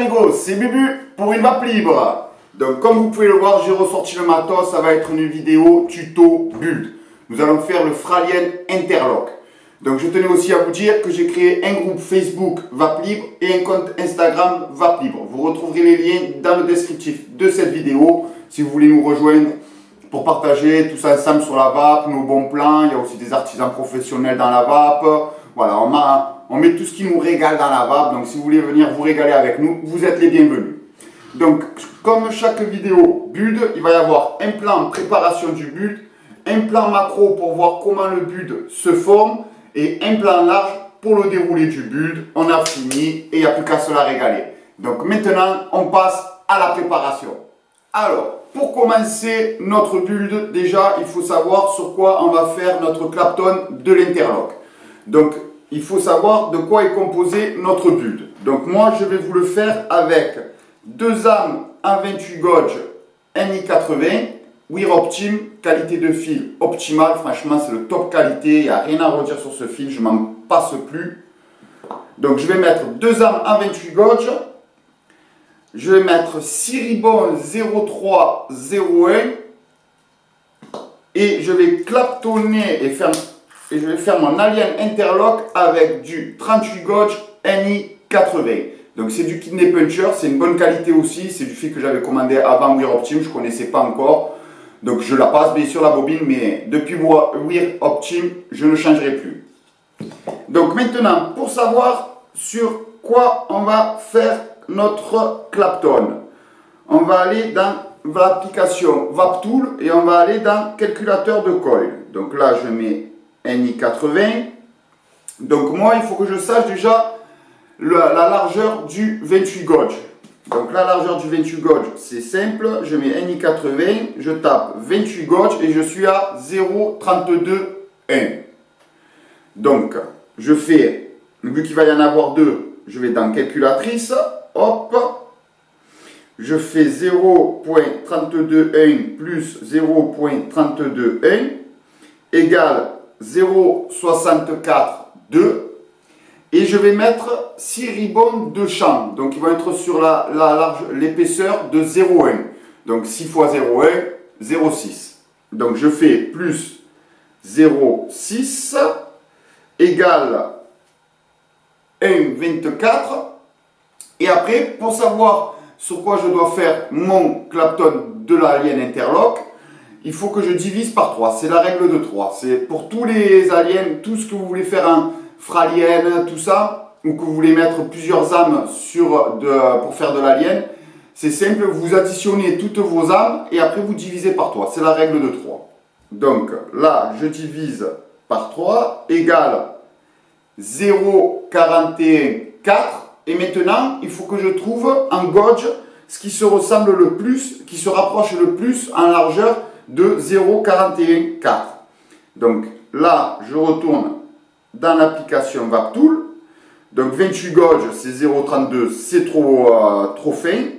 Ringo, c'est Bubu pour une vape libre. Donc comme vous pouvez le voir, j'ai ressorti le matos, ça va être une vidéo tuto build. Nous allons faire le Fralien Interlock. Donc je tenais aussi à vous dire que j'ai créé un groupe Facebook Vape Libre et un compte Instagram Vape Libre. Vous retrouverez les liens dans le descriptif de cette vidéo si vous voulez nous rejoindre pour partager tout ça ensemble sur la vape, nos bons plans. Il y a aussi des artisans professionnels dans la vape. Voilà, on met tout ce qui nous régale dans la vape. Donc si vous voulez venir vous régaler avec nous, vous êtes les bienvenus. Donc comme chaque vidéo build, il va y avoir un plan préparation du build, un plan macro pour voir comment le build se forme et un plan large pour le déroulé du build. On a fini et il n'y a plus qu'à se la régaler. Donc maintenant, on passe à la préparation. Alors, pour commencer notre build, déjà, il faut savoir sur quoi on va faire notre Clapton de l'interlock. Donc, il faut savoir de quoi est composé notre build. Donc, moi, je vais vous le faire avec deux âmes en 28 gauge NI80, Wear Optim, qualité de fil optimale. Franchement, c'est le top qualité, il n'y a rien à redire sur ce fil, je m'en passe plus. Donc, je vais mettre deux âmes en 28 gauge. Je vais mettre 6 ribbons 0301 et je vais claptonner et je vais faire mon alien interlock avec du 38 gauge NI80. Donc c'est du kidney puncher, c'est une bonne qualité aussi, c'est du fil que j'avais commandé avant Wear Optim, je ne connaissais pas encore. Donc je la passe bien sur la bobine, mais depuis Wear Optim, je ne changerai plus. Donc maintenant, pour savoir sur quoi on va faire notre Clapton, on va aller dans l'application VapTool et on va aller dans calculateur de coil. Donc là je mets NI80. Donc moi il faut que je sache déjà la largeur du 28 gauge. Donc la largeur du 28 gauge c'est simple, je mets NI80, je tape 28 gauge et je suis à 0,32,1. Donc je fais, vu qu'il va y en avoir deux, je vais dans calculatrice. Hop, je fais 0.321 plus 0.321 égale 0.642 et je vais mettre 6 ribbons de champ. Donc ils vont être sur l'épaisseur de 0.1. Donc 6 fois 0.1, 0.6. Donc je fais plus 0.6 égale 1,24. Et après, pour savoir sur quoi je dois faire mon Clapton de l'alien interlock, il faut que je divise par 3. C'est la règle de 3. C'est pour tous les aliens, tout ce que vous voulez faire un Fralien, tout ça, ou que vous voulez mettre plusieurs âmes pour faire de l'alien, c'est simple, vous additionnez toutes vos âmes et après vous divisez par 3. C'est la règle de 3. Donc là, je divise par 3 égale 0,414. Et maintenant, il faut que je trouve en gauge ce qui se ressemble le plus, qui se rapproche le plus en largeur de 0,414. Donc là, je retourne dans l'application VapTool. Donc 28 gauge, c'est 0,32, c'est trop fin.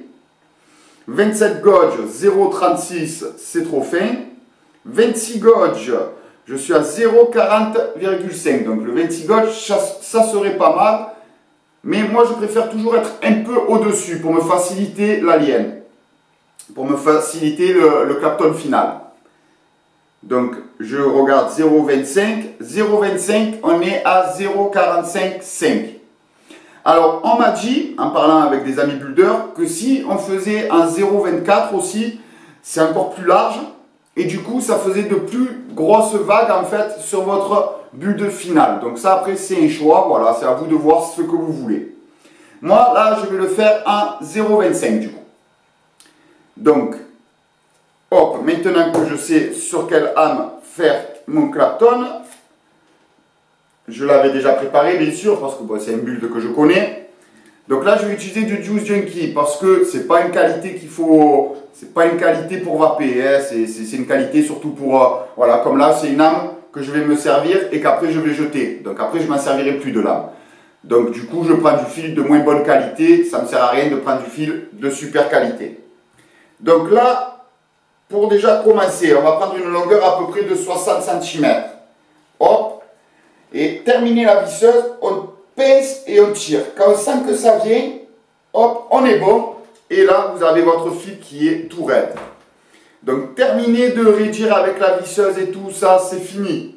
27 gauge, 0,36, c'est trop fin. 26 gauge, je suis à 0,40,5. Donc le 26 gauge, ça serait pas mal. Mais moi, je préfère toujours être un peu au-dessus pour me faciliter l'alien. Pour me faciliter le Clapton final. Donc, je regarde 0,25. 0,25, on est à 0,45,5. Alors, on m'a dit, en parlant avec des amis builders, que si on faisait un 0,24 aussi, c'est encore plus large. Et du coup, ça faisait de plus grosses vagues, en fait, sur votre build final. Donc ça, après, c'est un choix. Voilà, c'est à vous de voir ce que vous voulez. Moi, là, je vais le faire en 0,25 du coup. Donc, hop, maintenant que je sais sur quelle âme faire mon Clapton, je l'avais déjà préparé, bien sûr, parce que bon, c'est un build que je connais. Donc là, je vais utiliser du Juice Junkie parce que c'est pas une qualité qu'il faut... C'est pas une qualité pour vaper, hein. C'est une qualité surtout pour... voilà, comme là, c'est une âme que je vais me servir et qu'après je vais jeter. Donc après, je ne m'en servirai plus de l'âme. Donc du coup, je prends du fil de moins bonne qualité. Ça ne me sert à rien de prendre du fil de super qualité. Donc là, pour déjà commencer, on va prendre une longueur à peu près de 60 cm. Hop. Et terminer la visseuse, on pince et on tire. Quand on sent que ça vient, hop, on est bon. Et là, vous avez votre fil qui est tout raide. Donc, terminez de réduire avec la visseuse et tout ça, c'est fini.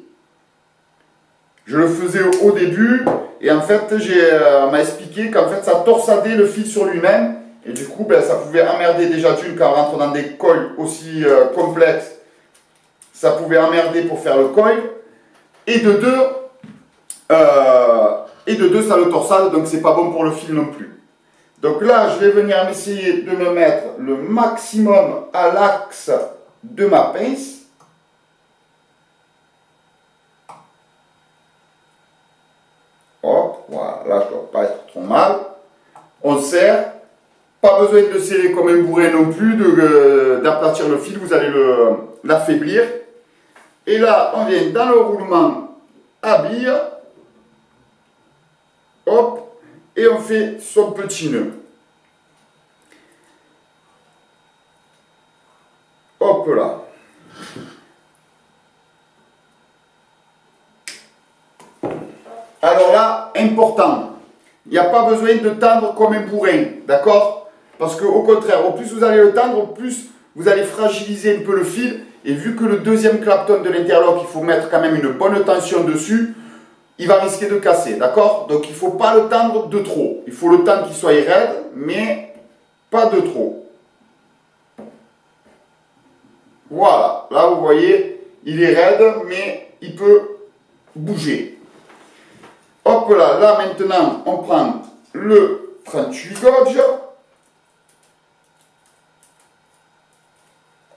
Je le faisais au début et en fait, on m'a expliqué qu'en fait, ça torsadait le fil sur lui-même. Et du coup, ben, ça pouvait emmerder déjà d'une quand on rentre dans des coils aussi complexes. Ça pouvait emmerder pour faire le coil. Et de deux, ça le torsade, donc c'est pas bon pour le fil non plus. Donc là, je vais venir essayer de me mettre le maximum à l'axe de ma pince. Hop, voilà, là je ne dois pas être trop mal. On serre. Pas besoin de serrer comme un bourrin non plus, d'aplatir le fil, vous allez l'affaiblir. Et là, on vient dans le roulement à bille. Hop, et on fait son petit nœud. Hop là. Alors là, important, il n'y a pas besoin de tendre comme un bourrin, d'accord? Parce qu'au contraire, au plus vous allez le tendre, au plus vous allez fragiliser un peu le fil. Et vu que le deuxième clapton de l'interlock, il faut mettre quand même une bonne tension dessus, il va risquer de casser, d'accord? Donc il ne faut pas le tendre de trop. Il faut le tendre qu'il soit raide, mais pas de trop. Voilà, là vous voyez, il est raide, mais il peut bouger. Hop là, là maintenant, on prend le 38 gauge.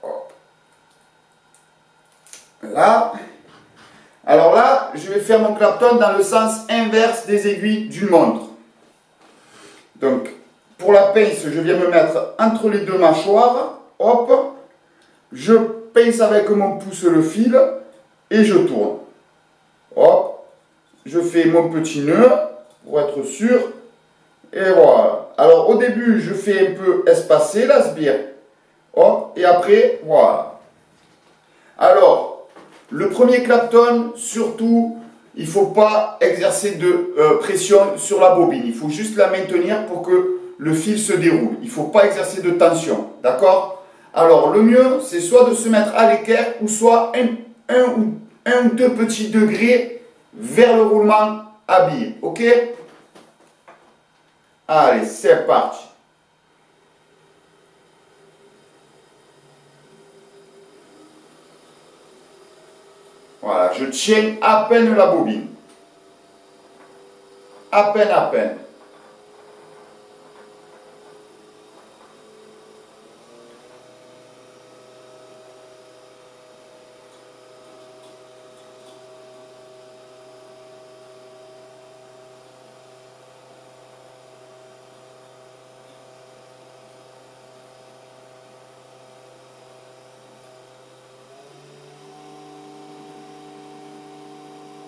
Hop. Là. Alors là, je vais faire mon clapton dans le sens inverse des aiguilles d'une montre. Donc, pour la pince, je viens me mettre entre les deux mâchoires. Hop. Je pince avec mon pouce le fil et je tourne. Hop. Je fais mon petit nœud pour être sûr. Et voilà. Alors, au début, je fais un peu espacer la sbire. Hop. Et après, voilà. Alors, le premier clapton, surtout, il ne faut pas exercer de pression sur la bobine. Il faut juste la maintenir pour que le fil se déroule. Il ne faut pas exercer de tension. D'accord? Alors, le mieux, c'est soit de se mettre à l'équerre ou soit un ou deux petits degrés vers le roulement à bille. Ok? Allez, c'est parti. Voilà, je tiens à peine la bobine. À peine, à peine.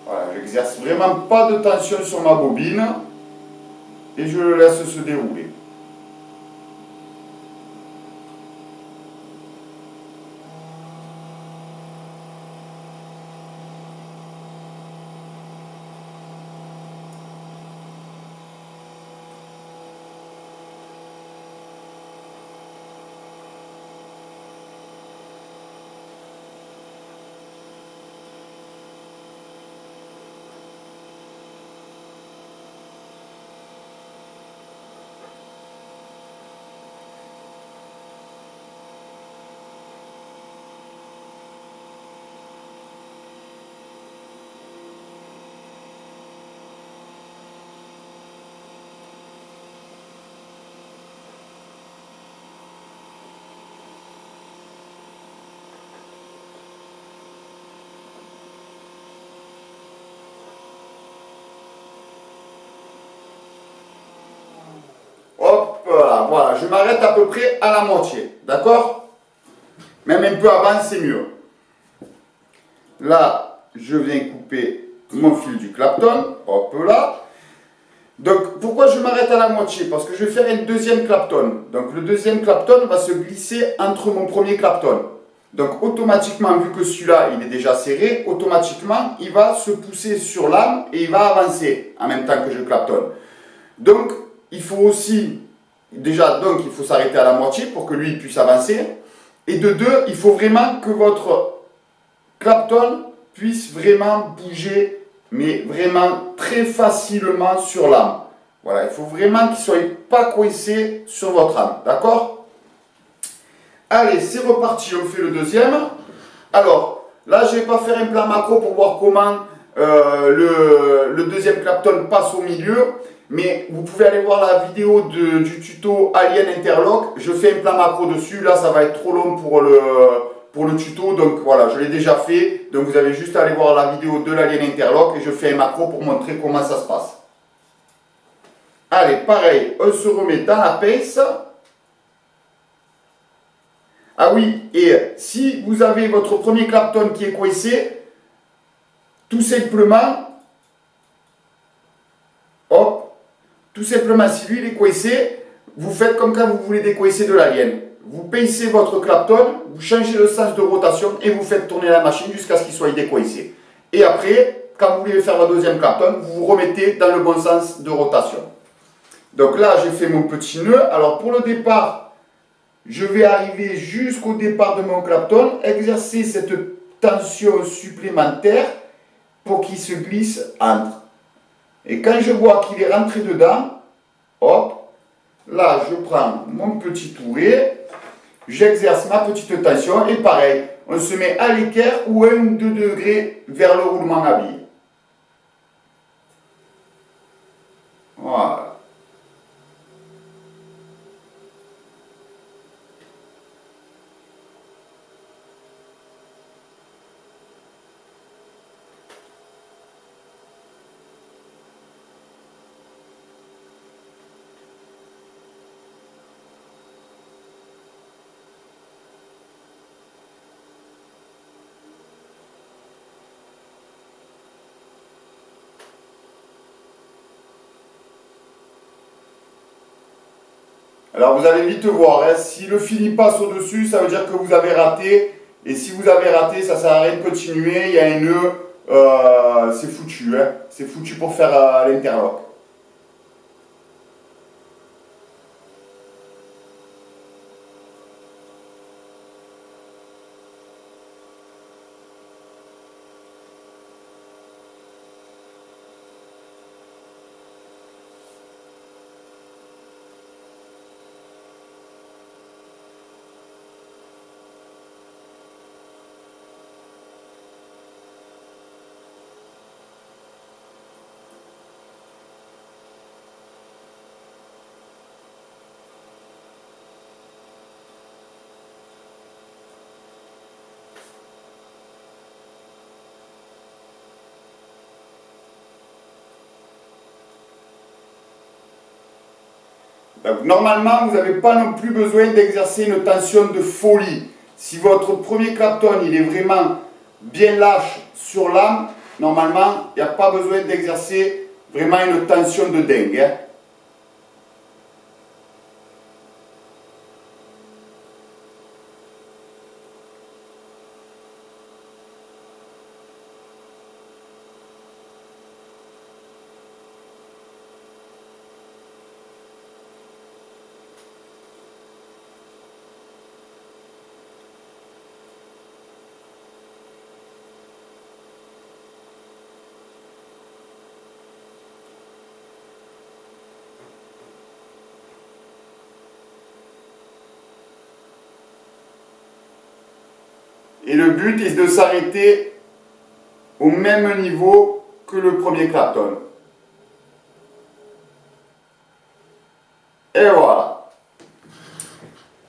Voilà, j'exerce vraiment pas de tension sur ma bobine et je le laisse se dérouler. Hop là, voilà, je m'arrête à peu près à la moitié, d'accord? Même un peu avant, c'est mieux. Là, je viens couper mon fil du clapton, hop là. Donc, pourquoi je m'arrête à la moitié? Parce que je vais faire un deuxième clapton. Donc, le deuxième clapton va se glisser entre mon premier clapton. Donc, automatiquement, vu que celui-là, il est déjà serré, automatiquement, il va se pousser sur l'âme et il va avancer en même temps que je claptonne. Donc, il faut aussi déjà, donc, il faut s'arrêter à la moitié pour que lui puisse avancer. Et de deux, il faut vraiment que votre Clapton puisse vraiment bouger, mais vraiment très facilement sur l'âme. Voilà, il faut vraiment qu'il ne soit pas coincé sur votre âme, d'accord? Allez, c'est reparti, on fait le deuxième. Alors, là, je ne vais pas faire un plan macro pour voir comment le deuxième Clapton passe au milieu, mais vous pouvez aller voir la vidéo du tuto Alien Interlock. Je fais un plan macro dessus, là, ça va être trop long pour le tuto, donc voilà, je l'ai déjà fait. Donc, vous avez juste à aller voir la vidéo de l'Alien Interlock et je fais un macro pour montrer comment ça se passe. Allez, pareil, on se remet dans la pince. Ah oui, et si vous avez votre premier Clapton qui est coincé, tout simplement, hop, tout simplement, si lui il est coincé, vous faites comme quand vous voulez décoincer de l'alien. Vous pincez votre Clapton, vous changez le sens de rotation et vous faites tourner la machine jusqu'à ce qu'il soit décoincé. Et après, quand vous voulez faire votre deuxième Clapton, vous vous remettez dans le bon sens de rotation. Donc là, j'ai fait mon petit nœud. Alors pour le départ, je vais arriver jusqu'au départ de mon Clapton, exercer cette tension supplémentaire pour qu'il se glisse entre. Et quand je vois qu'il est rentré dedans, hop, là je prends mon petit touret, j'exerce ma petite tension et pareil, on se met à l'équerre ou 1 ou 2 degrés vers le roulement à billes. Voilà. Alors vous allez vite voir, hein, si le fil passe au-dessus, ça veut dire que vous avez raté. Et si vous avez raté, ça ne sert à rien de continuer, il y a un nœud, c'est foutu. Hein, c'est foutu pour faire l'interlock. Donc, normalement, vous n'avez pas non plus besoin d'exercer une tension de folie. Si votre premier Clapton il est vraiment bien lâche sur l'âme, normalement, il n'y a pas besoin d'exercer vraiment une tension de dingue. Hein. Et le but est de s'arrêter au même niveau que le premier Clapton. Et voilà.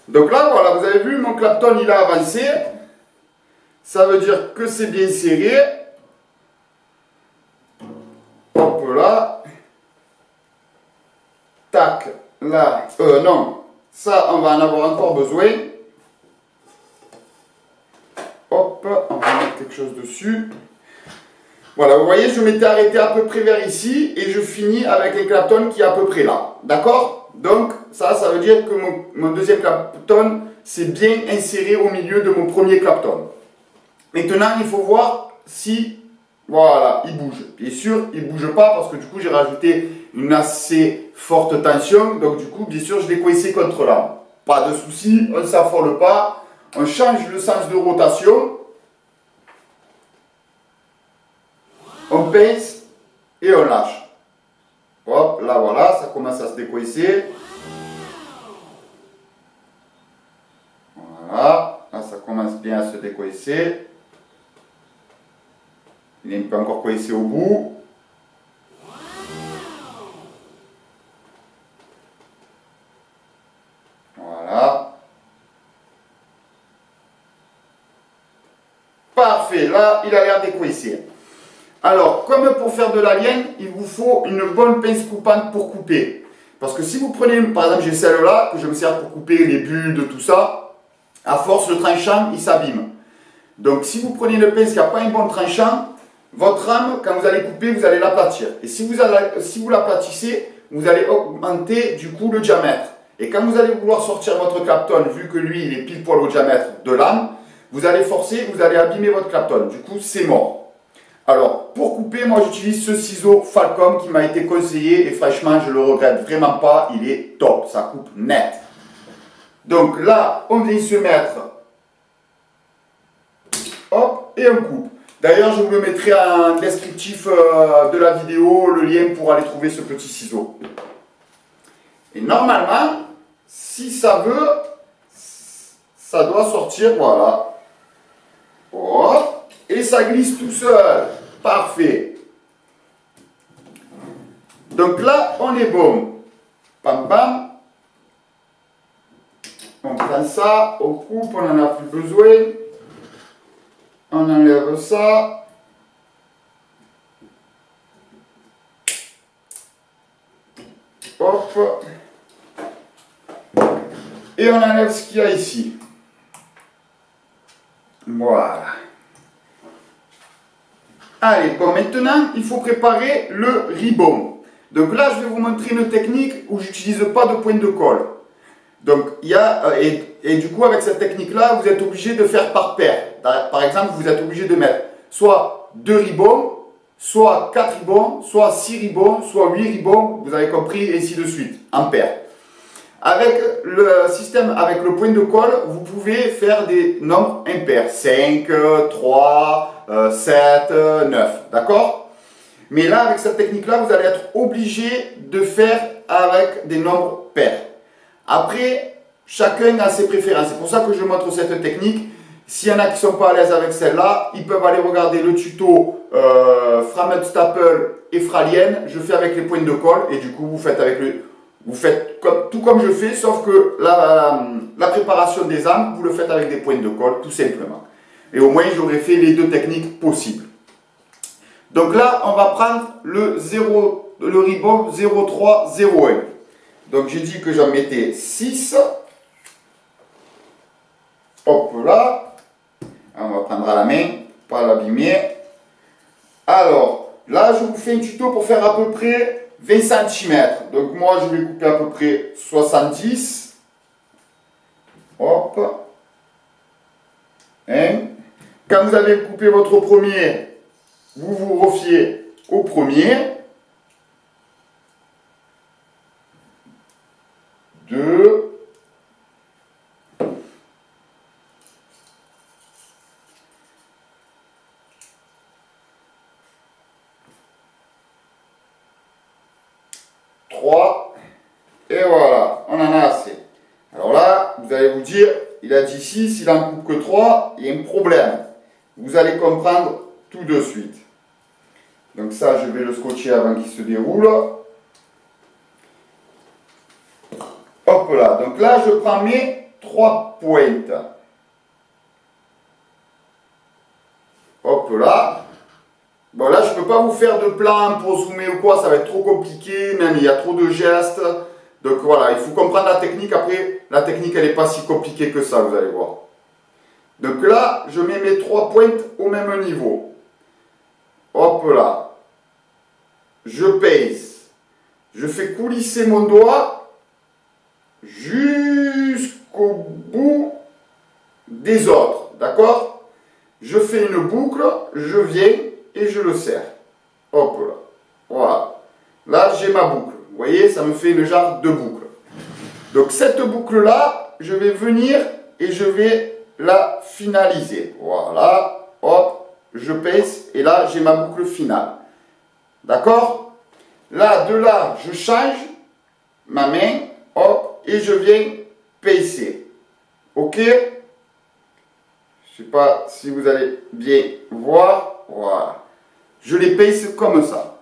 Donc là, voilà, vous avez vu, mon Clapton, il a avancé. Ça veut dire que c'est bien serré. Hop là. Tac. Là. Non. Ça, on va en avoir encore besoin. Hop, on va mettre quelque chose dessus. Voilà, vous voyez, je m'étais arrêté à peu près vers ici et je finis avec un Clapton qui est à peu près là. D'accord? Donc, ça veut dire que mon deuxième Clapton s'est bien inséré au milieu de mon premier Clapton. Maintenant, il faut voir si, voilà, il bouge. Bien sûr, il ne bouge pas parce que du coup, j'ai rajouté une assez forte tension. Donc du coup, bien sûr, je l'ai coincé contre l'âme. Pas de souci, on ne s'affole pas. On change le sens de rotation. On pince et on lâche. Hop, là voilà, ça commence à se décoincer. Voilà, là ça commence bien à se décoincer. Il est un peu encore coincé au bout. Voilà. Parfait, là il a l'air décoincé. Alors, comme pour faire de la lienne, il vous faut une bonne pince coupante pour couper. Parce que si vous prenez, par exemple j'ai celle-là, que je me sers pour couper les bulles de tout ça, à force le tranchant, il s'abîme. Donc si vous prenez une pince qui n'a pas un bon tranchant, votre rame, quand vous allez couper, vous allez l'aplatir. Et si vous l'aplatissez, vous allez augmenter du coup le diamètre. Et quand vous allez vouloir sortir votre Clapton, vu que lui il est pile poil au diamètre de lame, vous allez forcer, vous allez abîmer votre Clapton. Du coup c'est mort. Alors, pour couper, moi j'utilise ce ciseau Falcom qui m'a été conseillé et franchement, je ne le regrette vraiment pas, il est top, ça coupe net. Donc là, on vient se mettre, hop, et on coupe. D'ailleurs, je vous le mettrai en descriptif de la vidéo, le lien pour aller trouver ce petit ciseau. Et normalement, si ça veut, ça doit sortir, voilà. Hop. Et ça glisse tout seul. Parfait. Donc là, on est bon. Pam pam. On prend ça, on coupe, on n'en a plus besoin. On enlève ça. Hop. Et on enlève ce qu'il y a ici. Voilà. Allez, bon, maintenant, il faut préparer le ribbon. Donc là, je vais vous montrer une technique où j'utilise pas de point de colle. Donc, il y a, et du coup, avec cette technique-là, vous êtes obligé de faire par paire. Par exemple, vous êtes obligé de mettre soit 2 ribbons, soit 4 ribbons, soit 6 ribbons, soit 8 ribbons, vous avez compris, et ainsi de suite, en paire. Avec le système, avec le point de colle, vous pouvez faire des nombres impairs. 5, 3, 7, 9. D'accord? Mais là, avec cette technique-là, vous allez être obligé de faire avec des nombres pairs. Après, chacun a ses préférences. C'est pour ça que je montre cette technique. S'il y en a qui ne sont pas à l'aise avec celle-là, ils peuvent aller regarder le tuto Framet Staple et Fralienne. Je fais avec les points de colle et du coup, vous faites avec le... Vous faites tout comme je fais, sauf que la préparation des armes, vous le faites avec des points de colle, tout simplement. Et au moins, j'aurais fait les deux techniques possibles. Donc là, on va prendre le ribbon 0301. Donc j'ai dit que j'en mettais 6. Hop là. On va prendre à la main, pas l'abîmer. Alors, là, je vous fais un tuto pour faire à peu près 20 cm. Donc moi je vais couper à peu près 70. Hop. Hein. Quand vous avez coupé votre premier, vous vous refiez au premier. 2. 3, et voilà, on en a assez. Alors là, vous allez vous dire, il a dit 6, il en coupe que 3, il y a un problème. Vous allez comprendre tout de suite. Donc ça, je vais le scotcher avant qu'il se déroule. Hop là, donc là, je prends mes 3 pointes. Hop là. Bon là, je ne peux pas vous faire de plan pour zoomer ou quoi, ça va être trop compliqué, même il y a trop de gestes. Donc voilà, il faut comprendre la technique. Après, la technique, elle n'est pas si compliquée que ça, vous allez voir. Donc là, je mets mes 3 pointes au même niveau. Hop là. Je pèse. Je fais coulisser mon doigt jusqu'au bout des autres. D'accord? Je fais une boucle, je viens et je le serre. Hop là. Voilà. Là, j'ai ma boucle. Vous voyez, ça me fait le genre de boucle. Donc, cette boucle-là, je vais venir et je vais la finaliser. Voilà, hop, je pèse et là, j'ai ma boucle finale. D'accord? Là, de là, je change ma main, hop, et je viens pincer. Ok? Je ne sais pas si vous allez bien voir. Voilà. Je les pince comme ça.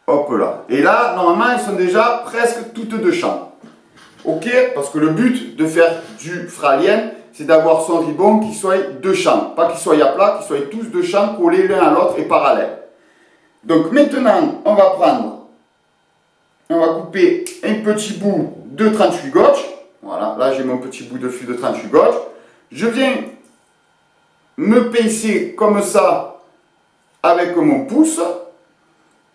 Hop là. Et là, normalement, elles sont déjà presque toutes de champ. Ok? Parce que le but de faire du Fralien, c'est d'avoir son ribbon qui soit de champ. Pas qu'il soit à plat, qu'ils soient tous de champ collés l'un à l'autre et parallèles. Donc maintenant, on va couper un petit bout de 38 gauge. Voilà, là j'ai mon petit bout de fil de 38 gauge. Je viens me pincer comme ça avec mon pouce.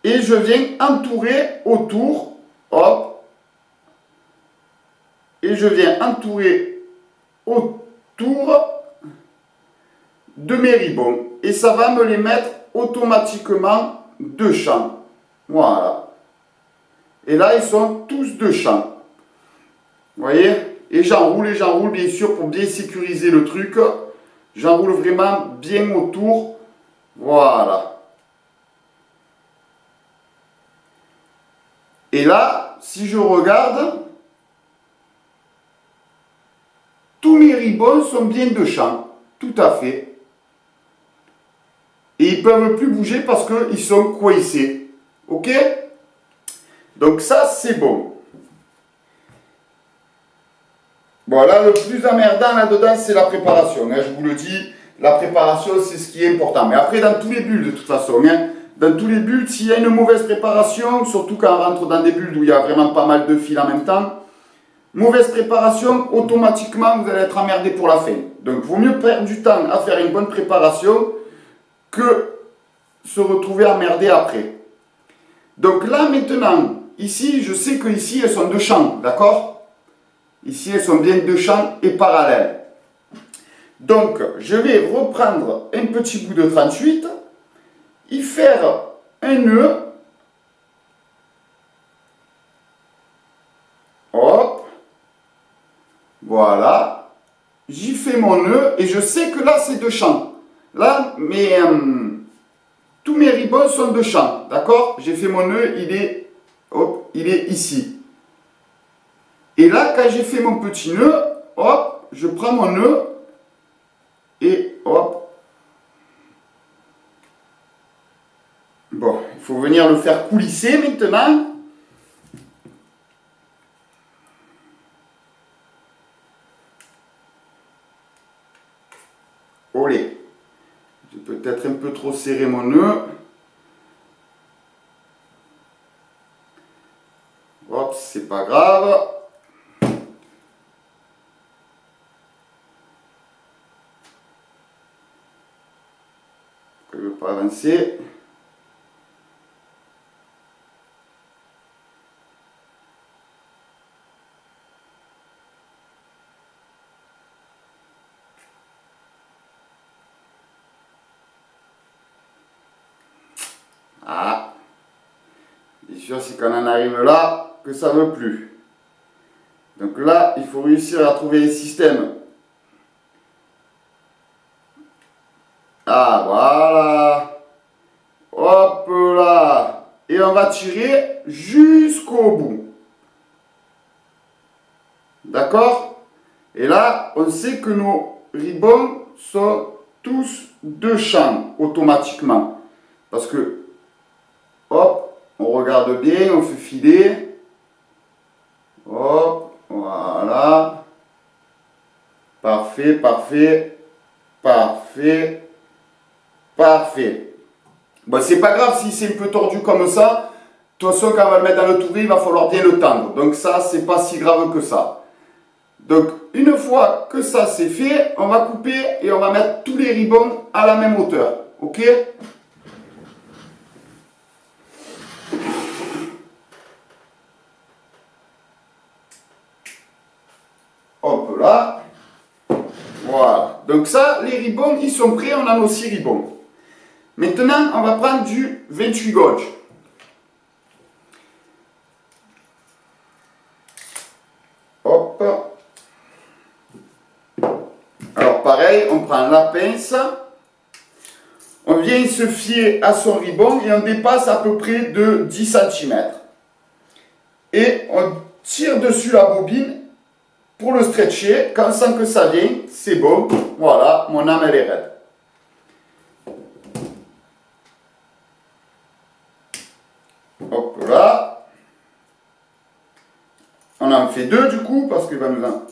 Et je viens entourer autour, hop, et je viens entourer autour de mes ribbons. Et ça va me les mettre automatiquement de champ. Voilà. Et là, ils sont tous de champ. Vous voyez? Et j'enroule bien sûr pour bien sécuriser le truc. J'enroule vraiment bien autour. Voilà. Et là, si je regarde, tous mes ribbons sont bien de champ. Tout à fait. Et ils ne peuvent plus bouger parce qu'ils sont coincés. Ok? Donc ça, c'est bon. Bon, là, le plus emmerdant là-dedans, c'est la préparation. Hein, je vous le dis, la préparation, c'est ce qui est important. Mais après, dans tous les bulles, de toute façon, hein, dans tous les bulles, s'il y a une mauvaise préparation, surtout quand on rentre dans des bulles où il y a vraiment pas mal de fils en même temps, mauvaise préparation, automatiquement, vous allez être emmerdé pour la fin. Donc, il vaut mieux perdre du temps à faire une bonne préparation que se retrouver emmerdé après. Donc là, maintenant, ici, je sais que ici, elles sont de champ, d'accord? Ici, elles sont bien de champ et parallèles. Donc, je vais reprendre un petit bout de 38, y faire un nœud, hop, voilà, j'y fais mon nœud et je sais que là, c'est de champ. Là, tous mes ribbons sont de champ, d'accord? J'ai fait mon nœud, il est ici. Et là, quand j'ai fait mon petit nœud, hop, je prends mon nœud et hop. Bon, il faut venir le faire coulisser maintenant. Olé. J'ai peut-être un peu trop serré mon nœud. Hop, c'est pas grave. Je ne veux pas avancer. Ah, bien sûr, c'est quand on en arrive là que ça ne veut plus. Donc là, il faut réussir à trouver un système. Ah, voilà. Hop là. Et on va tirer jusqu'au bout. D'accord? Et là, on sait que nos ribbons sont tous de champ automatiquement. Parce que hop, on regarde bien, on fait filer. Hop, voilà. Parfait, parfait, parfait, parfait. Bon, c'est pas grave si c'est un peu tordu comme ça. De toute façon, quand on va le mettre dans le touris, il va falloir bien le tendre. Donc ça, c'est pas si grave que ça. Donc, une fois que ça c'est fait, on va couper et on va mettre tous les ribbons à la même hauteur. Ok? Hop là. Voilà. Donc ça, les ribbons, ils sont prêts, on a nos 6 ribbons. Maintenant, on va prendre du 28 gauge. Hop. Alors pareil, on prend la pince. On vient se fier à son ruban et on dépasse à peu près de 10 cm. Et on tire dessus la bobine pour le stretcher. Quand on sent que ça vient, c'est bon. Voilà, mon âme elle est raide. Hop là. On en fait deux du coup, parce qu'il va nous en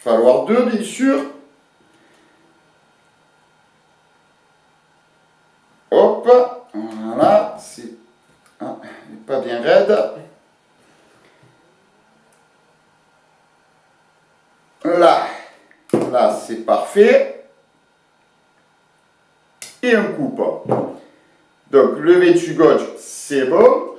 falloir deux bien sûr. Hop, voilà, c'est pas bien raide. Là c'est parfait. Et on coupe. Donc le 28 gauge, c'est bon.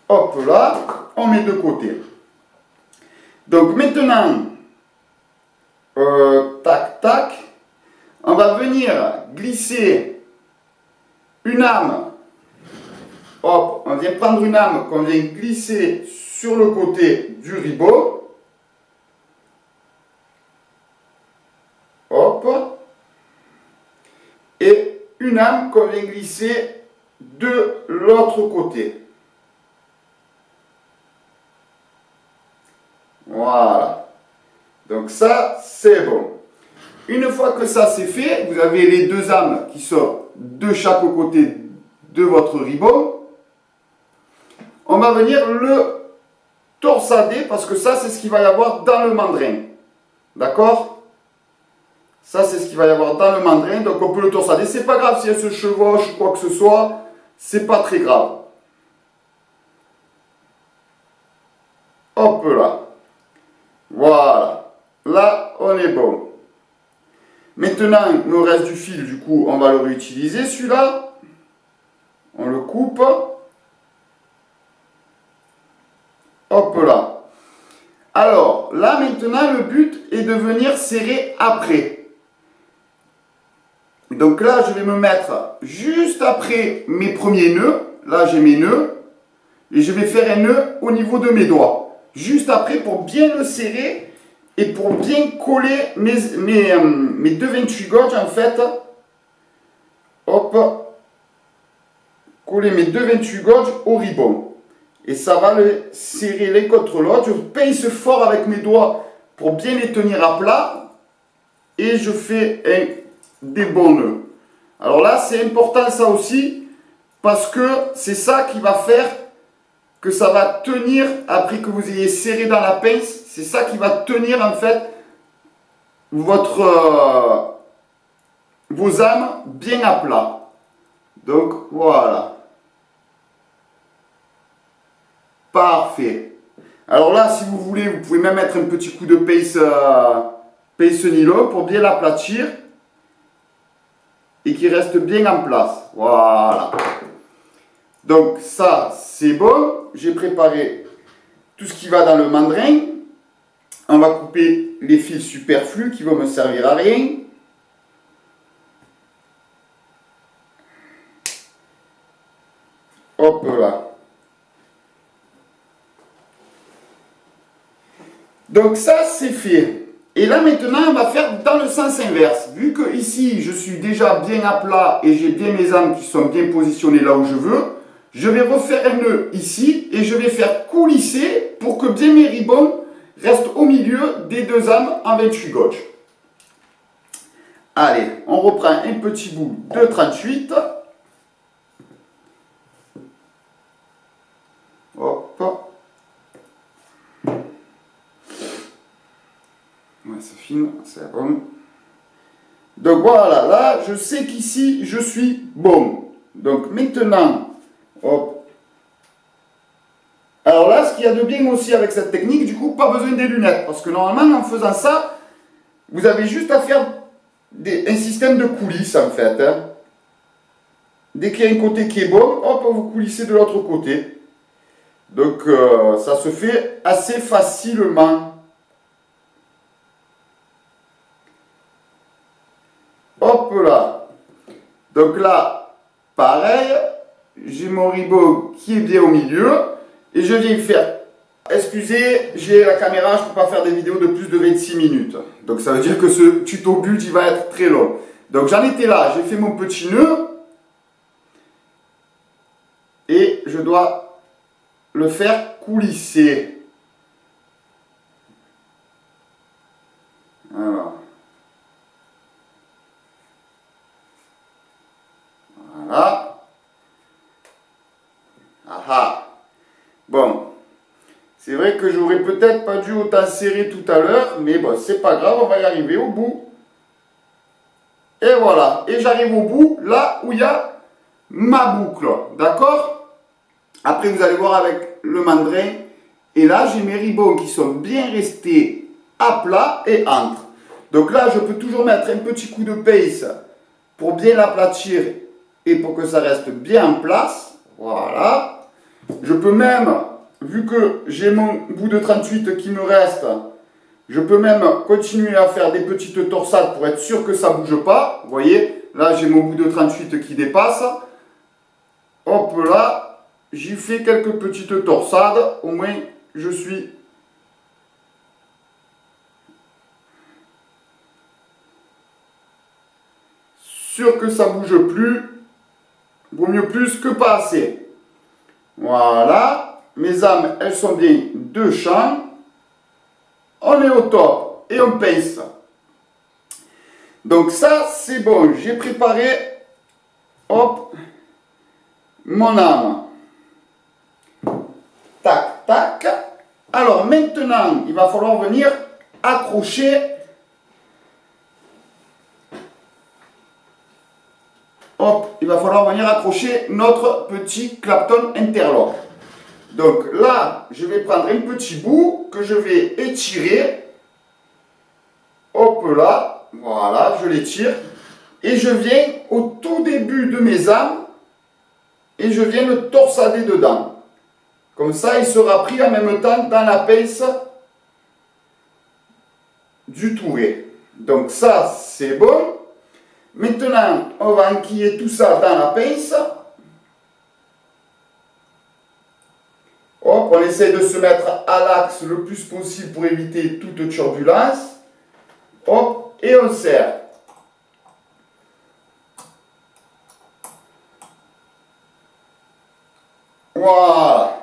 Hop là, on met de côté. Donc maintenant, tac tac, on va venir glisser une âme. Hop, on vient prendre une âme qu'on vient glisser sur le côté du ribot. Hop. Et une âme qu'on vient glisser de l'autre côté. Voilà. Donc ça, c'est bon. Une fois que ça c'est fait, vous avez les deux âmes qui sont de chaque côté de votre ribot. On va venir le torsader parce que ça, c'est ce qu'il va y avoir dans le mandrin. D'accord? Ça, c'est ce qu'il va y avoir dans le mandrin. Donc, on peut le torsader. C'est pas grave si elle se chevauche ou quoi que ce soit. C'est pas très grave. Hop là. Voilà. Là, on est bon. Maintenant, le reste du fil, du coup, on va le réutiliser. Celui-là, on le coupe. Hop là. Alors, là maintenant, le but est de venir serrer après. Donc là, je vais me mettre juste après mes premiers nœuds. Là, j'ai mes nœuds. Et je vais faire un nœud au niveau de mes doigts. Juste après, pour bien le serrer et pour bien coller mes deux 28 gauges, en fait. Hop. Coller mes deux 28 gauges au ribon. Et ça va le serrer l'un contre l'autre. Je pince fort avec mes doigts pour bien les tenir à plat. Et je fais des bons nœuds. Alors là, c'est important ça aussi. Parce que c'est ça qui va faire que ça va tenir après que vous ayez serré dans la pince. C'est ça qui va tenir en fait vos âmes bien à plat. Donc voilà. Parfait. Alors là, si vous voulez, vous pouvez même mettre un petit coup de pince nylon pour bien l'aplatir et qu'il reste bien en place. Voilà. Donc ça, c'est bon. J'ai préparé tout ce qui va dans le mandrin. On va couper les fils superflus qui vont me servir à rien. Hop là. Donc ça, c'est fait. Et là, maintenant, on va faire dans le sens inverse. Vu que ici, je suis déjà bien à plat et j'ai bien mes âmes qui sont bien positionnées là où je veux, je vais refaire un nœud ici et je vais faire coulisser pour que bien mes ribbons restent au milieu des deux âmes en 28 gauge. Allez, on reprend un petit bout de 38. Hop. Ouais, ça filme, c'est bon. Donc voilà, là, je sais qu'ici, je suis bon. Donc maintenant, hop. Alors là, ce qu'il y a de bien aussi avec cette technique, du coup, pas besoin des lunettes. Parce que normalement, en faisant ça, vous avez juste à faire un système de coulisses, en fait. Hein. Dès qu'il y a un côté qui est bon, hop, vous coulissez de l'autre côté. Donc, ça se fait assez facilement. Donc là, pareil, j'ai mon rideau qui est bien au milieu et je viens faire. Excusez, j'ai la caméra, je ne peux pas faire des vidéos de plus de 26 minutes. Donc ça veut dire que ce tuto but, il va être très long. Donc j'en étais là, j'ai fait mon petit nœud. Et je dois le faire coulisser. Alors. Voilà. Ah. Bon. C'est vrai que j'aurais peut-être pas dû autant serrer tout à l'heure, mais bon, c'est pas grave, on va y arriver au bout. Et voilà. Et j'arrive au bout, là où il y a ma boucle. D'accord? Après, vous allez voir avec le mandrin. Et là, j'ai mes ribbons qui sont bien restés à plat et entre. Donc là, je peux toujours mettre un petit coup de pince pour bien l'aplatir et pour que ça reste bien en place. Voilà. Je peux même, vu que j'ai mon bout de 38 qui me reste, je peux même continuer à faire des petites torsades pour être sûr que ça ne bouge pas. Vous voyez, là, j'ai mon bout de 38 qui dépasse. Hop là, j'y fais quelques petites torsades. Au moins, je suis sûr que ça ne bouge plus. Vaut mieux plus que pas assez. Voilà. Mes âmes, elles sont bien de champ. On est au top. Et on pince. Donc ça, c'est bon. J'ai préparé, hop, mon âme. Tac, tac. Alors maintenant, il va falloir venir accrocher. Hop, il va falloir venir accrocher notre petit Clapton interlock. Donc là, je vais prendre un petit bout que je vais étirer. Hop là, voilà, je l'étire. Et je viens au tout début de mes âmes et je viens le torsader dedans. Comme ça, il sera pris en même temps dans la pince du touret. Donc ça, c'est bon. Maintenant, on va enquiller tout ça dans la pince. Hop, on essaie de se mettre à l'axe le plus possible pour éviter toute turbulence. Hop, et on serre. Voilà.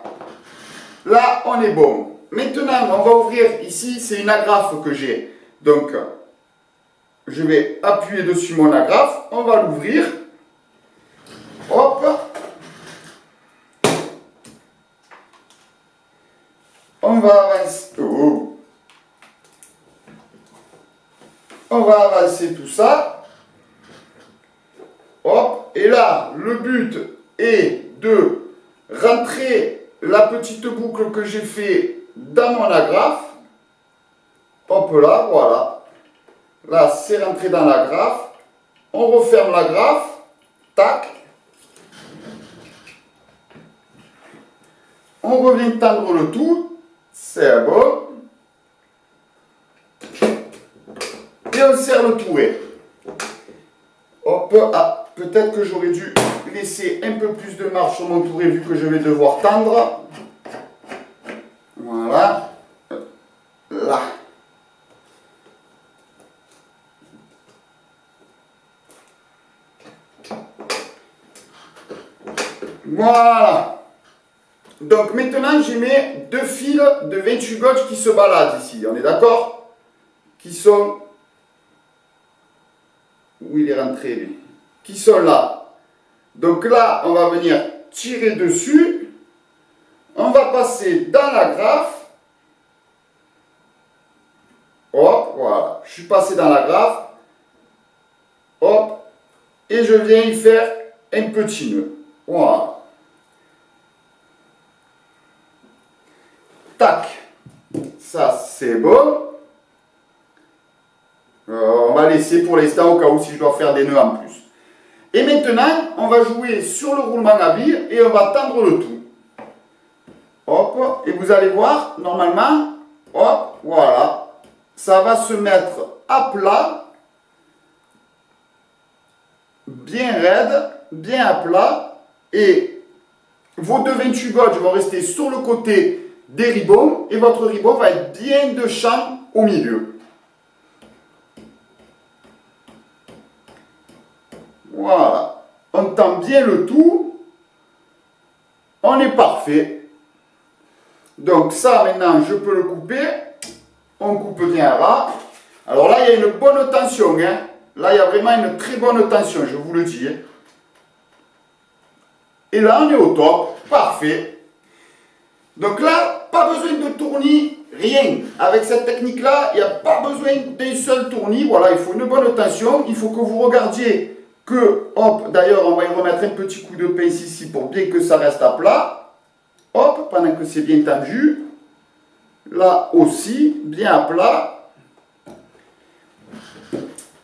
Là, on est bon. Maintenant, on va ouvrir ici, c'est une agrafe que j'ai. Donc, je vais appuyer dessus mon agrafe, on va l'ouvrir. Hop. On va avancer. Oh. On va avancer tout ça. Hop. Et là, le but est de rentrer la petite boucle que j'ai fait dans mon agrafe. Hop là, voilà. Là, c'est rentré dans l'agrafe. On referme l'agrafe. Tac. On revient tendre le tout. C'est bon. Et on serre le touret. Hop. Ah, peut-être que j'aurais dû laisser un peu plus de marge sur mon touret vu que je vais devoir tendre. Voilà. Là. Voilà. Donc maintenant, j'ai mes deux fils de 28 gauge qui se baladent ici. On est d'accord? Qui sont... Où il est rentré, lui? Qui sont là. Donc là, on va venir tirer dessus. On va passer dans l'agrafe. Hop, voilà. Je suis passé dans l'agrafe. Hop. Et je viens y faire un petit nœud. Voilà. Tac. Ça, c'est bon. On va laisser pour l'instant au cas où si je dois faire des nœuds en plus. Et maintenant, on va jouer sur le roulement à billes et on va tendre le tout. Hop. Et vous allez voir, normalement, hop, voilà. Ça va se mettre à plat bien raide, bien à plat, et vos deux 28 gauges vont rester sur le côté des ribbons, et votre ribbon va être bien de champ au milieu. Voilà, on tend bien le tout, on est parfait. Donc ça maintenant je peux le couper, on coupe bien ras. Alors là il y a une bonne tension, hein. Là il y a vraiment une très bonne tension, je vous le dis. Et là on est au top, parfait. Donc là, pas besoin de tournis, rien. Avec cette technique-là, il n'y a pas besoin d'un seul tournis. Voilà, il faut une bonne tension. Il faut que vous regardiez que, hop, d'ailleurs, on va y remettre un petit coup de pince ici pour bien que ça reste à plat. Hop, pendant que c'est bien tendu. Là aussi, bien à plat.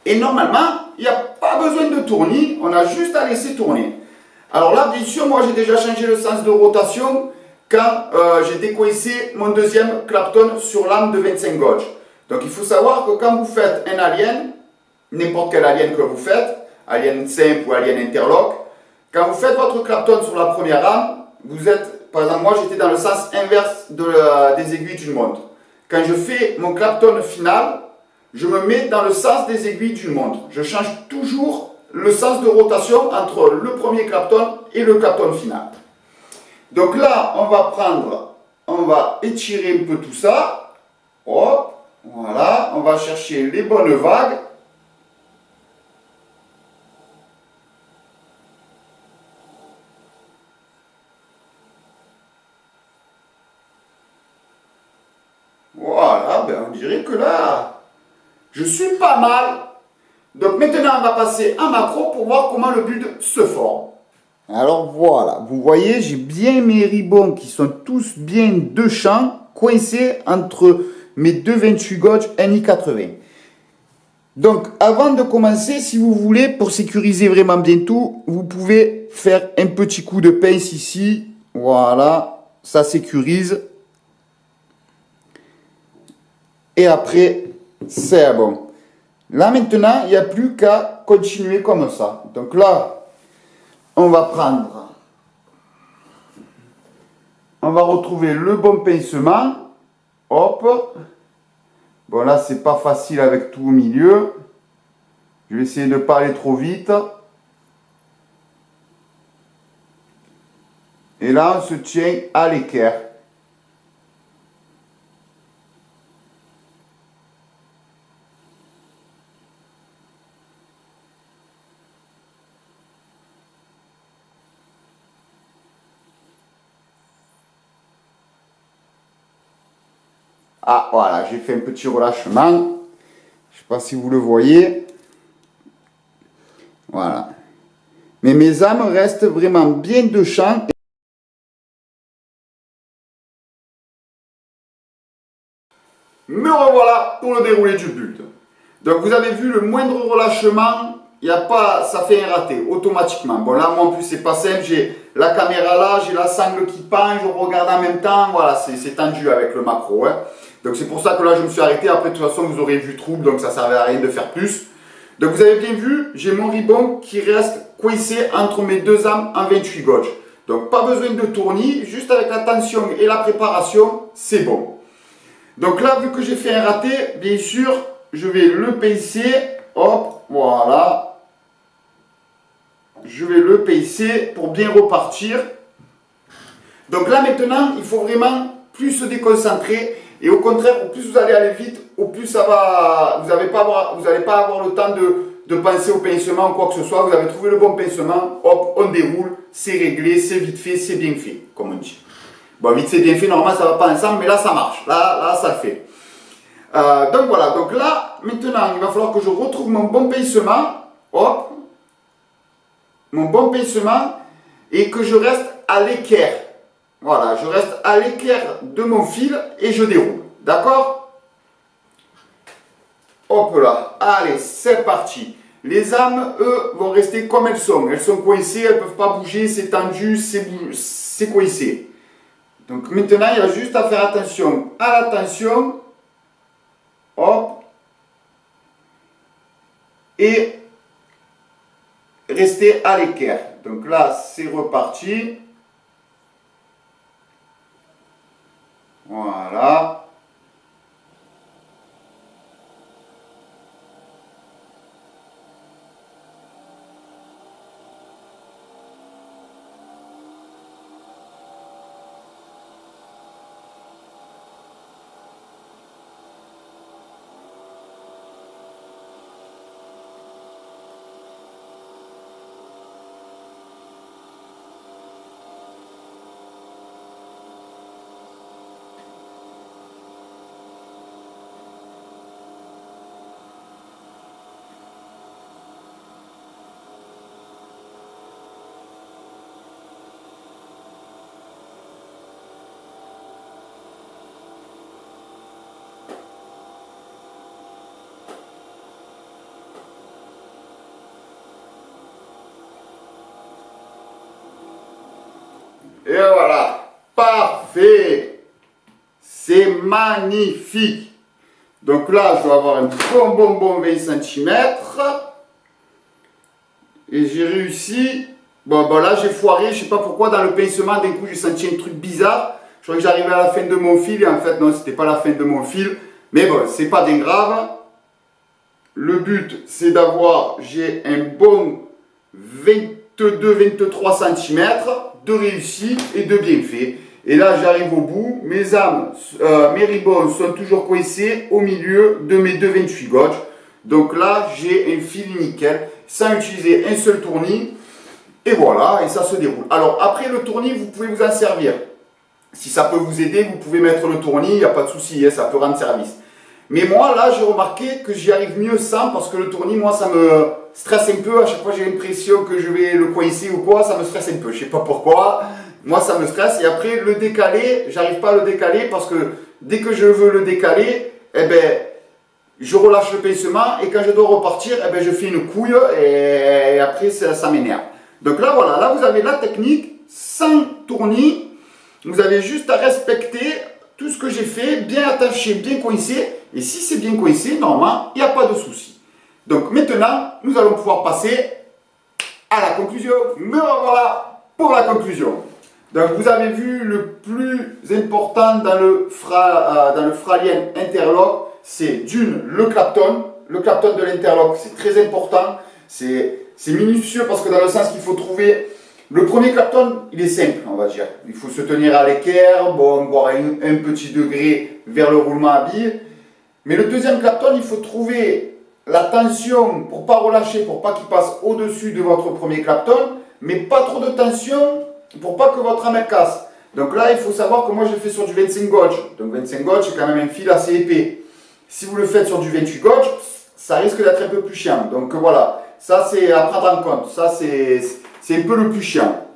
Et normalement, il n'y a pas besoin de tournis. On a juste à laisser tourner. Alors là, bien sûr, moi, j'ai déjà changé le sens de rotation quand j'ai décoincé mon deuxième Clapton sur lame de 25 gauges. Donc il faut savoir que quand vous faites un alien, n'importe quel alien que vous faites, alien simple ou alien interlock, quand vous faites votre Clapton sur la première lame, vous êtes, par exemple moi j'étais dans le sens inverse des aiguilles d'une montre. Quand je fais mon Clapton final, je me mets dans le sens des aiguilles d'une montre. Je change toujours le sens de rotation entre le premier Clapton et le Clapton final. Donc là, on va étirer un peu tout ça. Hop, voilà, on va chercher les bonnes vagues. Voilà, ben on dirait que là, je suis pas mal. Donc maintenant, on va passer en macro pour voir comment le build se forme. Alors voilà, vous voyez, j'ai bien mes ribbons qui sont tous bien de champ, coincés entre mes deux 28 gauges NI80. Donc avant de commencer, si vous voulez, pour sécuriser vraiment bien tout, vous pouvez faire un petit coup de pince ici. Voilà, ça sécurise. Et après, c'est bon. Là maintenant, il n'y a plus qu'à continuer comme ça. Donc là, on va retrouver le bon pincement. Hop. Bon là, c'est pas facile avec tout au milieu. Je vais essayer de ne pas aller trop vite. Et là, on se tient à l'équerre. Ah, voilà, j'ai fait un petit relâchement. Je ne sais pas si vous le voyez. Voilà. Mais mes âmes restent vraiment bien de champ. Me revoilà pour le déroulé du build. Donc vous avez vu le moindre relâchement, il y a pas, ça fait un raté automatiquement. Bon là moi en plus c'est pas simple, j'ai la caméra là, j'ai la sangle qui pend, je regarde en même temps, voilà c'est tendu avec le macro. Hein. Donc c'est pour ça que là je me suis arrêté, après de toute façon vous aurez vu trouble donc ça ne servait à rien de faire plus. Donc vous avez bien vu, j'ai mon ribbon qui reste coincé entre mes deux âmes en 28 gauges. Donc pas besoin de tournis, juste avec la tension et la préparation, c'est bon. Donc là vu que j'ai fait un raté, bien sûr, je vais le pincer, hop, voilà. Je vais le pincer pour bien repartir. Donc là maintenant, il faut vraiment plus se déconcentrer. Et au contraire, au plus vous allez aller vite, au plus ça va, vous n'allez pas avoir le temps de penser au pincement ou quoi que ce soit. Vous avez trouvé le bon pincement, hop, on déroule, c'est réglé, c'est vite fait, c'est bien fait, comme on dit. Bon, vite c'est bien fait, normalement ça ne va pas ensemble, mais là ça marche, là ça le fait. Donc voilà, donc là, maintenant, il va falloir que je retrouve mon bon pincement, hop, mon bon pincement, et que je reste à l'équerre. Voilà, je reste à l'équerre de mon fil et je déroule. D'accord? Hop là, allez, c'est parti. Les âmes, eux, vont rester comme elles sont. Elles sont coincées, elles ne peuvent pas bouger, c'est tendu, c'est coincé. Donc maintenant, il y a juste à faire attention à la tension. Hop. Et rester à l'équerre. Donc là, c'est reparti. Voilà. Et voilà, parfait, c'est magnifique. Donc là, je vais avoir un bon 20 cm. Et j'ai réussi. Bon, là, j'ai foiré, je ne sais pas pourquoi, dans le pincement, d'un coup, j'ai senti un truc bizarre. Je croyais que j'arrivais à la fin de mon fil, et en fait, non, c'était pas la fin de mon fil. Mais bon, c'est pas bien grave. Le but, c'est d'avoir, j'ai un bon 22-23 cm de réussi et de bien fait. Et là, j'arrive au bout. Mes ribbons sont toujours coincés au milieu de mes deux 28 gauge. Donc là, j'ai un fil nickel, sans utiliser un seul tournis. Et voilà, et ça se déroule. Alors, après le tournis, vous pouvez vous en servir. Si ça peut vous aider, vous pouvez mettre le tournis, il n'y a pas de souci, hein, ça peut rendre service. Mais moi, là, j'ai remarqué que j'y arrive mieux sans, parce que le tournis, moi, ça me stresse un peu. À chaque fois, j'ai l'impression que je vais le coincer ou quoi, ça me stresse un peu. Je ne sais pas pourquoi. Moi, ça me stresse. Et après, le décaler, j'arrive pas à le décaler parce que dès que je veux le décaler, eh ben, je relâche le pincement et quand je dois repartir, eh ben, je fais une couille et après, ça m'énerve. Donc là, voilà. Là, vous avez la technique sans tournis. Vous avez juste à respecter tout ce que j'ai fait, bien attaché, bien coincé. Et si c'est bien coincé, normalement, il n'y a pas de souci. Donc maintenant, nous allons pouvoir passer à la conclusion. Me voilà pour la conclusion. Donc vous avez vu le plus important dans le Fralien Interlock, c'est le Clapton. Le Clapton de l'Interlock, c'est très important. C'est minutieux parce que dans le sens qu'il faut trouver... Le premier Clapton, il est simple, on va dire. Il faut se tenir à l'équerre, bon, boire un petit degré vers le roulement à billes. Mais le deuxième Clapton, il faut trouver la tension pour ne pas relâcher, pour pas qu'il passe au-dessus de votre premier Clapton, mais pas trop de tension pour pas que votre aimant casse. Donc là, il faut savoir que moi, je le fais sur du 25 gauge. Donc 25 gauge, c'est quand même un fil assez épais. Si vous le faites sur du 28 gauge, ça risque d'être un peu plus chiant. Donc voilà, ça c'est à prendre en compte. Ça c'est un peu le plus chiant.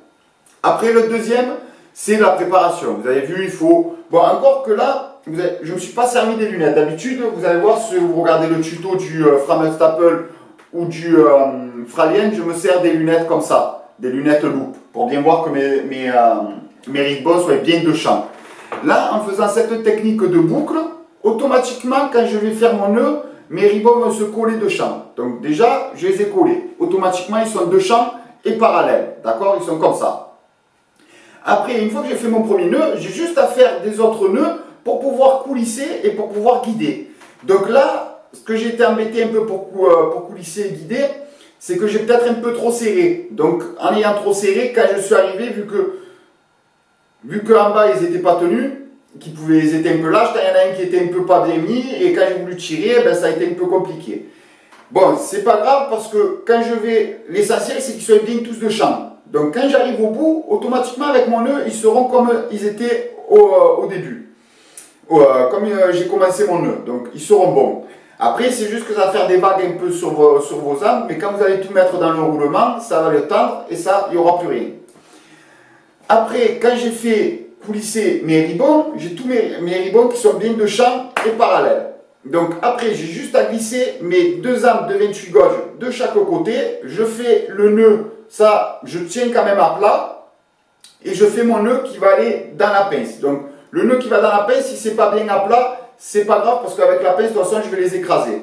Après, le deuxième, c'est la préparation. Vous avez vu, il faut... Bon, encore que là, je ne me suis pas servi des lunettes. D'habitude, vous allez voir, si vous regardez le tuto du Framel Staple ou du Fralien, je me sers des lunettes comme ça, des lunettes loupe, pour bien voir que mes ribbons soient bien de champ. Là, en faisant cette technique de boucle, automatiquement, quand je vais faire mon nœud, mes ribbons vont se coller de champ. Donc déjà, je les ai collés. Automatiquement, ils sont de champ et parallèles. D'accord? Ils sont comme ça. Après, une fois que j'ai fait mon premier nœud, j'ai juste à faire des autres nœuds pour pouvoir coulisser et pour pouvoir guider. Donc là, ce que j'ai été embêté un peu pour coulisser et guider, c'est que j'ai peut-être un peu trop serré. Donc en ayant trop serré, quand je suis arrivé, vu qu'en bas ils n'étaient pas tenus, ils étaient un peu lâches, il y en a un qui était un peu pas bien mis, et quand j'ai voulu tirer, ben, ça a été un peu compliqué. Bon, c'est pas grave parce que quand je vais, l'essentiel c'est qu'ils soient bien tous de champ. Donc quand j'arrive au bout, automatiquement avec mon nœud, ils seront comme ils étaient au début. Comme j'ai commencé mon nœud, donc ils seront bons. Après, c'est juste que ça va faire des vagues un peu sur vos âmes, mais quand vous allez tout mettre dans le roulement, ça va le tendre et ça, il n'y aura plus rien. Après, quand j'ai fait coulisser mes ribbons, j'ai tous mes ribbons qui sont bien de champ et parallèles. Donc après, j'ai juste à glisser mes deux âmes de 28 gauge de chaque côté. Je fais le nœud, ça, je tiens quand même à plat. Et je fais mon nœud qui va aller dans la pince. Donc le nœud qui va dans la pince, si c'est pas bien à plat, c'est pas grave parce qu'avec la pince, de toute façon, je vais les écraser.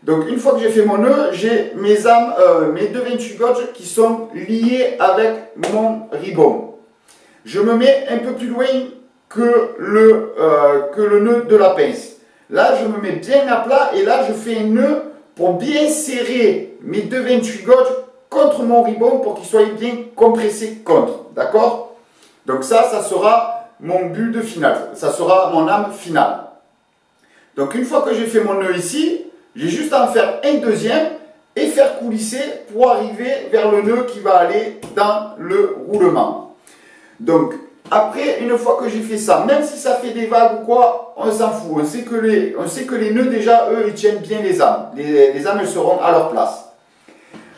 Donc une fois que j'ai fait mon nœud, j'ai mes deux 28 gauges qui sont liés avec mon ribbon. Je me mets un peu plus loin que le nœud de la pince. Là, je me mets bien à plat et là, je fais un nœud pour bien serrer mes deux 28 gauges contre mon ribbon pour qu'ils soient bien compressés contre. D'accord? Donc ça sera mon build final. Ça sera mon âme finale. Donc une fois que j'ai fait mon nœud ici, j'ai juste à en faire un deuxième et faire coulisser pour arriver vers le nœud qui va aller dans le roulement. Donc après, une fois que j'ai fait ça, même si ça fait des vagues ou quoi, on s'en fout. On sait que les nœuds déjà, eux, ils tiennent bien les âmes. Les âmes, elles seront à leur place.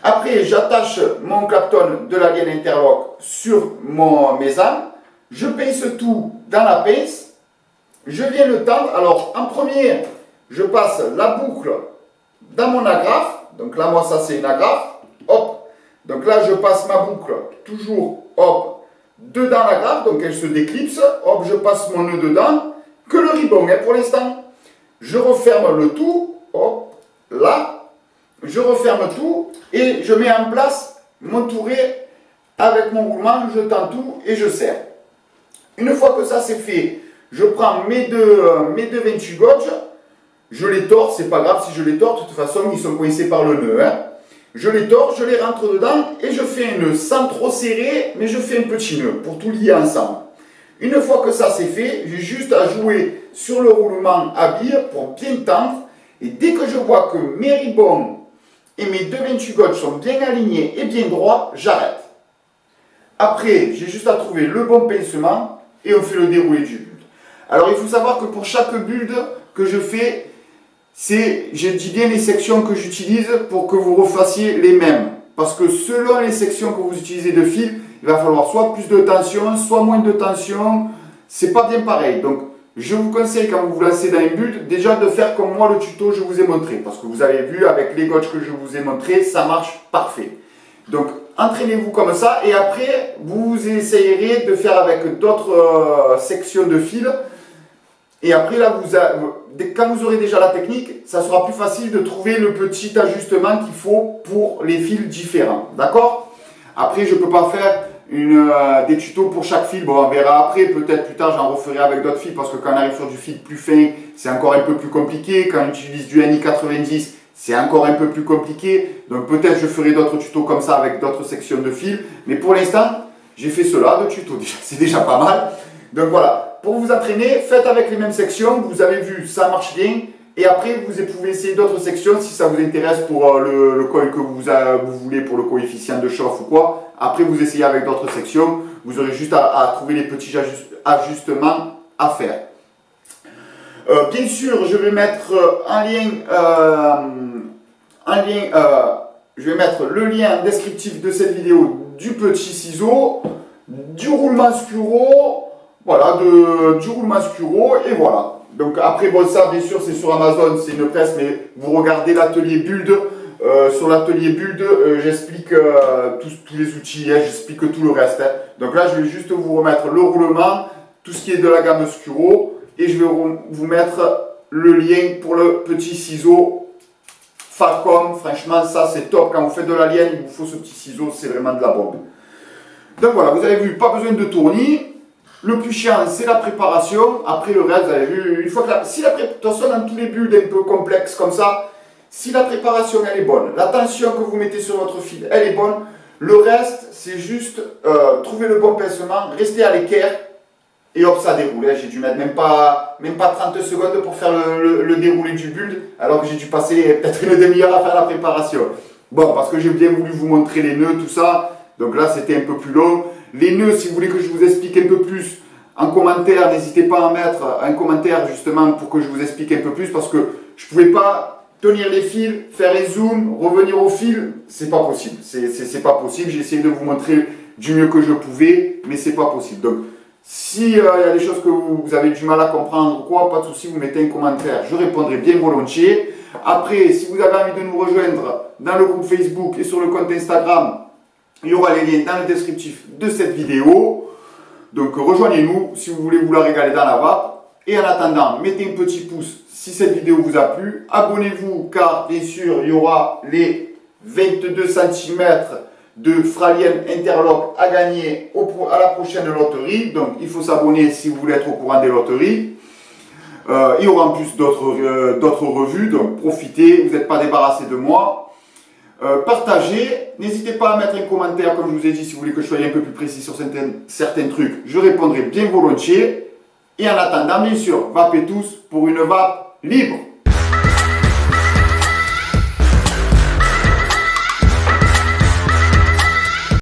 Après, j'attache mon clapton de la gaine interlock sur mes âmes. Je pince tout dans la pince. Je viens le tendre. Alors, en premier, je passe la boucle dans mon agrafe. Donc là, moi, ça, c'est une agrafe. Hop. Donc là, je passe ma boucle toujours, hop, dedans l'agrafe. Donc elle se déclipse. Hop, je passe mon nœud dedans. Que le ribbon, hein, pour l'instant. Je referme le tout. Hop, là. Je referme tout. Et je mets en place mon touret avec mon roulement. Je tends tout et je serre. Une fois que ça, c'est fait, je prends mes deux 28 gauges. Je les tords, c'est pas grave si je les tords, de toute façon ils sont coincés par le nœud. Hein. Je les tords, je les rentre dedans et je fais un nœud sans trop serrer, mais je fais un petit nœud pour tout lier ensemble. Une fois que ça c'est fait, j'ai juste à jouer sur le roulement à bille pour bien tendre. Et dès que je vois que mes ribbons et mes deux 28 gauges sont bien alignés et bien droits, j'arrête. Après, j'ai juste à trouver le bon pincement et on fait le déroulé du build. Alors il faut savoir que pour chaque build que je fais, je dis bien les sections que j'utilise pour que vous refassiez les mêmes. Parce que selon les sections que vous utilisez de fil, il va falloir soit plus de tension, soit moins de tension. C'est pas bien pareil. Donc, je vous conseille quand vous vous lancez dans une build, déjà de faire comme moi le tuto que je vous ai montré. Parce que vous avez vu avec les gauges que je vous ai montré, ça marche parfait. Donc, entraînez-vous comme ça et après, vous essayerez de faire avec d'autres sections de fil. Et après, là, quand vous aurez déjà la technique, ça sera plus facile de trouver le petit ajustement qu'il faut pour les fils différents. D'accord? Après, je ne peux pas faire des tutos pour chaque fil. Bon, on verra après. Peut-être plus tard, j'en referai avec d'autres fils parce que quand on arrive sur du fil plus fin, c'est encore un peu plus compliqué. Quand on utilise du NI90, c'est encore un peu plus compliqué. Donc, peut-être je ferai d'autres tutos comme ça avec d'autres sections de fil. Mais pour l'instant, j'ai fait cela de tuto. C'est déjà pas mal. Donc, voilà. Pour vous entraîner, faites avec les mêmes sections. Vous avez vu, ça marche bien. Et après, vous pouvez essayer d'autres sections si ça vous intéresse pour le coil que vous voulez pour le coefficient de chauffe ou quoi. Après, vous essayez avec d'autres sections. Vous aurez juste à trouver les petits ajustements à faire. Bien sûr, je vais mettre je vais mettre le lien descriptif de cette vidéo du petit ciseau, du roulement Skuro. Voilà, du roulement Skuro et voilà. Donc après, bon ça bien sûr c'est sur Amazon, c'est une presse, mais vous regardez l'atelier Build. Sur l'atelier Build, j'explique tous les outils, hein, j'explique tout le reste. Hein. Donc là, je vais juste vous remettre le roulement, tout ce qui est de la gamme Skuro, et je vais vous mettre le lien pour le petit ciseau Falcon. Franchement, ça c'est top. Quand vous faites de la laine, il vous faut ce petit ciseau, c'est vraiment de la bombe. Donc voilà, vous avez vu, pas besoin de tournis. Le plus chiant, c'est la préparation. Après le reste, vous avez vu, une fois que attention dans tous les builds un peu complexes comme ça, si la préparation elle est bonne, la tension que vous mettez sur votre fil, elle est bonne, le reste, c'est juste trouver le bon pincement, rester à l'équerre et hop, ça déroule. J'ai dû mettre même pas 30 secondes pour faire le déroulé du build, alors que j'ai dû passer peut-être une demi-heure à faire la préparation. Bon, parce que j'ai bien voulu vous montrer les nœuds, tout ça, donc là c'était un peu plus long. Les nœuds, si vous voulez que je vous explique un peu plus, en commentaire, n'hésitez pas à mettre un commentaire justement pour que je vous explique un peu plus parce que je ne pouvais pas tenir les fils, faire les zooms, revenir au fil, c'est pas possible. C'est pas possible, j'ai essayé de vous montrer du mieux que je pouvais, mais c'est pas possible. Donc, s'il y a des choses que vous avez du mal à comprendre ou quoi, pas de souci, vous mettez un commentaire, je répondrai bien volontiers. Après, si vous avez envie de nous rejoindre dans le groupe Facebook et sur le compte Instagram, il y aura les liens dans le descriptif de cette vidéo. Donc rejoignez-nous si vous voulez vous la régaler dans la vape. Et en attendant, mettez un petit pouce si cette vidéo vous a plu. Abonnez-vous car bien sûr, il y aura les 22 cm de Fralien Interlock à gagner à la prochaine loterie. Donc il faut s'abonner si vous voulez être au courant des loteries. Il y aura en plus d'autres revues, donc profitez, vous n'êtes pas débarrassé de moi. Partagez, n'hésitez pas à mettre un commentaire comme je vous ai dit si vous voulez que je sois un peu plus précis sur certains trucs, je répondrai bien volontiers. Et en attendant, bien sûr, vapez tous pour une vape libre.